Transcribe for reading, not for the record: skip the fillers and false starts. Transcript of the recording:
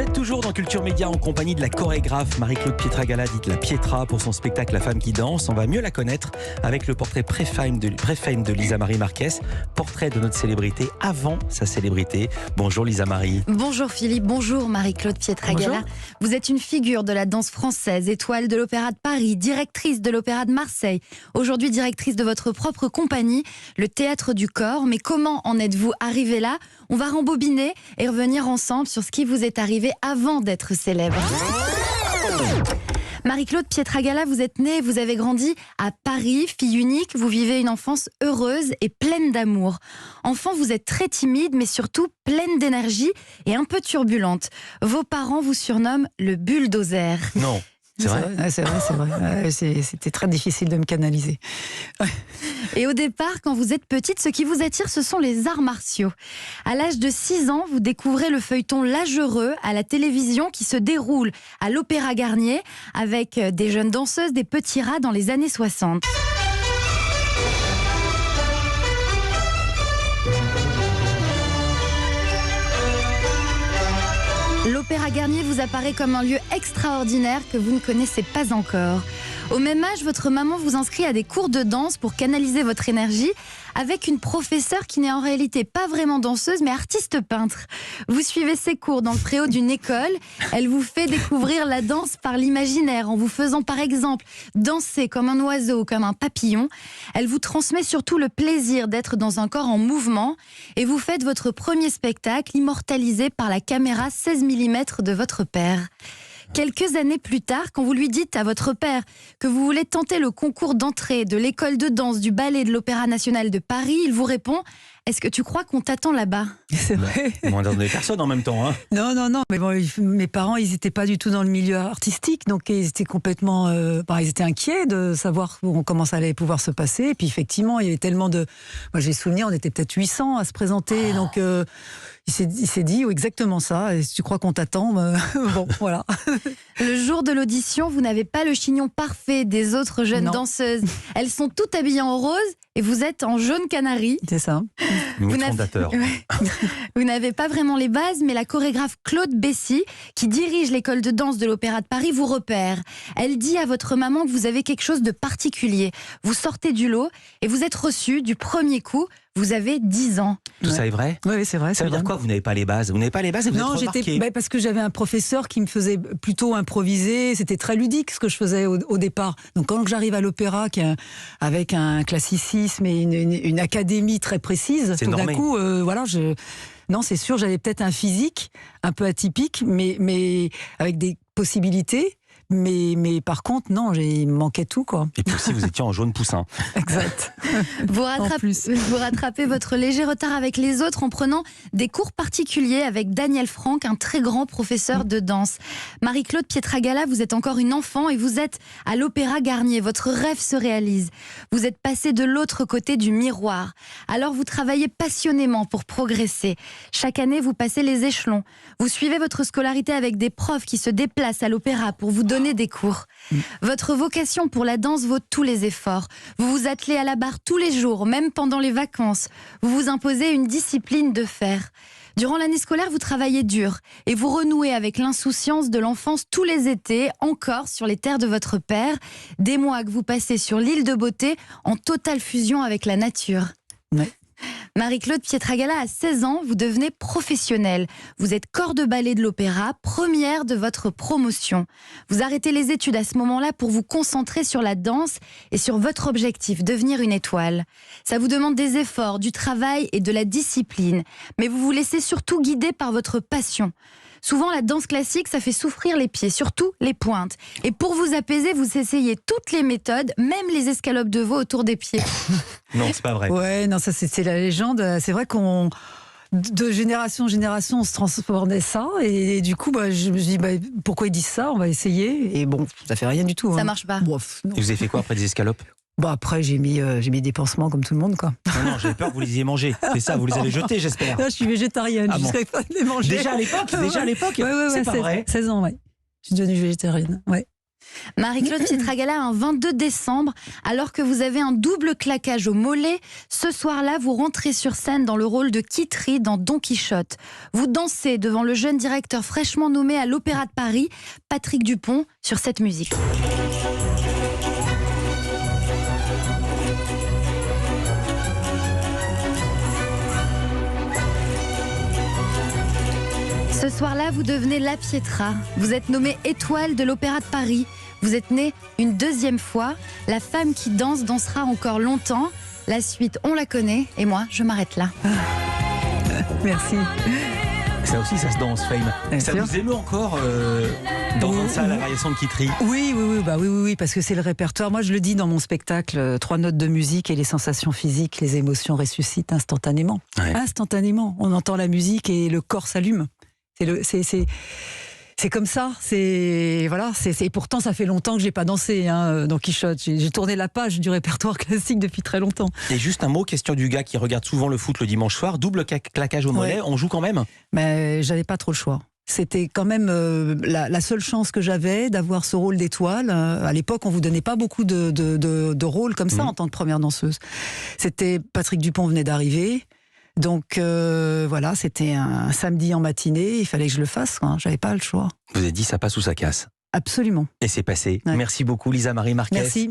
Vous êtes toujours dans Culture Média en compagnie de la chorégraphe Marie-Claude Pietragala, dite la Pietra, pour son spectacle La femme qui danse. On va mieux la connaître avec le portrait pré-fame de Lisa Marie Marquez, portrait de notre célébrité avant sa célébrité. Bonjour Lisa Marie. Bonjour Philippe, bonjour Marie-Claude Pietragala. Bonjour. Vous êtes une figure de la danse française, étoile de l'Opéra de Paris, directrice de l'Opéra de Marseille, aujourd'hui directrice de votre propre compagnie, le Théâtre du Corps. Mais comment en êtes-vous arrivée là ? On va rembobiner et revenir ensemble sur ce qui vous est arrivé avant d'être célèbre. Marie-Claude Pietragala, vous êtes née, vous avez grandi à Paris, fille unique, vous vivez une enfance heureuse et pleine d'amour. Enfant, vous êtes très timide, mais surtout pleine d'énergie et un peu turbulente. Vos parents vous surnomment le bulldozer. Non. C'est vrai. C'est vrai. C'était très difficile de me canaliser. Et au départ, quand vous êtes petite, ce qui vous attire, ce sont les arts martiaux. À l'âge de 6 ans, vous découvrez le feuilleton L'Âgereux à la télévision qui se déroule à l'Opéra Garnier avec des jeunes danseuses, des petits rats dans les années 60. L'Opéra Garnier vous apparaît comme un lieu extraordinaire que vous ne connaissez pas encore. Au même âge, votre maman vous inscrit à des cours de danse pour canaliser votre énergie avec une professeure qui n'est en réalité pas vraiment danseuse mais artiste peintre. Vous suivez ses cours dans le préau d'une école. Elle vous fait découvrir la danse par l'imaginaire en vous faisant par exemple danser comme un oiseau ou comme un papillon. Elle vous transmet surtout le plaisir d'être dans un corps en mouvement et vous faites votre premier spectacle immortalisé par la caméra 16 mm de votre père. Quelques années plus tard, quand vous lui dites à votre père que vous voulez tenter le concours d'entrée de l'école de danse du ballet de l'Opéra National de Paris, il vous répond « Est-ce que tu crois qu'on t'attend là-bas ?» C'est vrai. Moins dans des personnes en même temps. Hein. Non. Mais bon, mes parents, ils n'étaient pas du tout dans le milieu artistique, donc ils étaient complètement... ils étaient inquiets de savoir comment ça allait pouvoir se passer. Et puis effectivement, il y avait tellement de... Moi, j'ai souvenir, on était peut-être 800 à se présenter, donc... Il s'est dit exactement ça. Et si tu crois qu'on t'attend, bon, voilà. Le jour de l'audition, vous n'avez pas le chignon parfait des autres jeunes danseuses. Elles sont toutes habillées en rose et vous êtes en jaune canari. C'est ça. Fondateur. Vous n'avez pas vraiment les bases, mais la chorégraphe Claude Bessy, qui dirige l'école de danse de l'Opéra de Paris, vous repère. Elle dit à votre maman que vous avez quelque chose de particulier. Vous sortez du lot et vous êtes reçue du premier coup. Vous avez 10 ans. Tout ça est vrai ? Oui, c'est vrai. Ça veut dire quoi ? Vous n'avez pas les bases ? Vous n'avez pas les bases et vous êtes remarqué ? Parce que j'avais un professeur qui me faisait plutôt improviser. C'était très ludique ce que je faisais au départ. Donc quand j'arrive à l'opéra avec un classicisme et une académie très précise, tout d'un coup, non, c'est sûr, j'avais peut-être un physique un peu atypique, mais avec des possibilités. Mais par contre, non, il me manquait tout, quoi. Et puis aussi, vous étiez en jaune poussin. Exact. Vous rattrapez votre léger retard avec les autres en prenant des cours particuliers avec Daniel Franck, un très grand professeur de danse. Marie-Claude Pietragala, vous êtes encore une enfant et vous êtes à l'Opéra Garnier. Votre rêve se réalise. Vous êtes passé de l'autre côté du miroir. Alors vous travaillez passionnément pour progresser. Chaque année, vous passez les échelons. Vous suivez votre scolarité avec des profs qui se déplacent à l'opéra pour vous donner des cours. Votre vocation pour la danse vaut tous les efforts. Vous vous attelez à la barre tous les jours, même pendant les vacances. Vous vous imposez une discipline de fer. Durant l'année scolaire, vous travaillez dur et vous renouez avec l'insouciance de l'enfance tous les étés, encore sur les terres de votre père. Des mois que vous passez sur l'île de Beauté en totale fusion avec la nature. Ouais. Marie-Claude Pietragala, à 16 ans, vous devenez professionnelle. Vous êtes corps de ballet de l'opéra, première de votre promotion. Vous arrêtez les études à ce moment-là pour vous concentrer sur la danse et sur votre objectif, devenir une étoile. Ça vous demande des efforts, du travail et de la discipline. Mais vous vous laissez surtout guider par votre passion. Souvent, la danse classique, ça fait souffrir les pieds, surtout les pointes. Et pour vous apaiser, vous essayez toutes les méthodes, même les escalopes de veau autour des pieds. Non, c'est pas vrai. Ouais, non, ça c'est la légende. C'est vrai qu'on... De génération en génération, on se transformait ça. Et du coup, je me suis dit, pourquoi ils disent ça ? On va essayer. Et bon, ça fait rien du tout. Ça marche pas. Bof, non. Et vous avez fait quoi après des escalopes ? Après, j'ai mis des pansements comme tout le monde, quoi. Non, j'avais peur que vous les ayez mangés. C'est ça, vous les avez jetés, j'espère. Non, je suis végétarienne, Ah je bon. serais pas de les manger. Déjà à l'époque Ouais. Ouais, c'est pas vrai. 16 ans, ouais. Je suis devenue végétarienne, ouais. Marie-Claude Pietragala, un 22 décembre, alors que vous avez un double claquage au mollet, ce soir-là, vous rentrez sur scène dans le rôle de Kitri dans Don Quichotte. Vous dansez devant le jeune directeur fraîchement nommé à l'Opéra de Paris, Patrick Dupont, sur cette musique. Ce soir-là, vous devenez La Pietra. Vous êtes nommée étoile de l'Opéra de Paris. Vous êtes née une deuxième fois. La femme qui danse dansera encore longtemps. La suite, on la connaît. Et moi, je m'arrête là. Merci. Ça aussi, ça se danse, Fame. Ça vous émeut encore d'entendre ça à la variation de Kitri? Oui, parce que c'est le répertoire. Moi, je le dis dans mon spectacle, 3 notes de musique et les sensations physiques, les émotions ressuscitent instantanément. Ouais. Instantanément. On entend la musique et le corps s'allume. C'est comme ça. Voilà. Et pourtant, ça fait longtemps que j'ai pas dansé dans Quichotte. J'ai tourné la page du répertoire classique depuis très longtemps. Et juste un mot, question du gars qui regarde souvent le foot le dimanche soir. Double claquage au mollet. Ouais. On joue quand même? Mais j'avais pas trop le choix. C'était quand même la seule chance que j'avais d'avoir ce rôle d'étoile. À l'époque, on vous donnait pas beaucoup de rôles comme ça en tant que première danseuse. C'était Patrick Dupont venait d'arriver. Donc voilà, c'était un samedi en matinée, il fallait que je le fasse, j'avais pas le choix. Vous avez dit ça passe ou ça casse? Absolument. Et c'est passé. Ouais. Merci beaucoup Lisa Marie Marquez. Merci.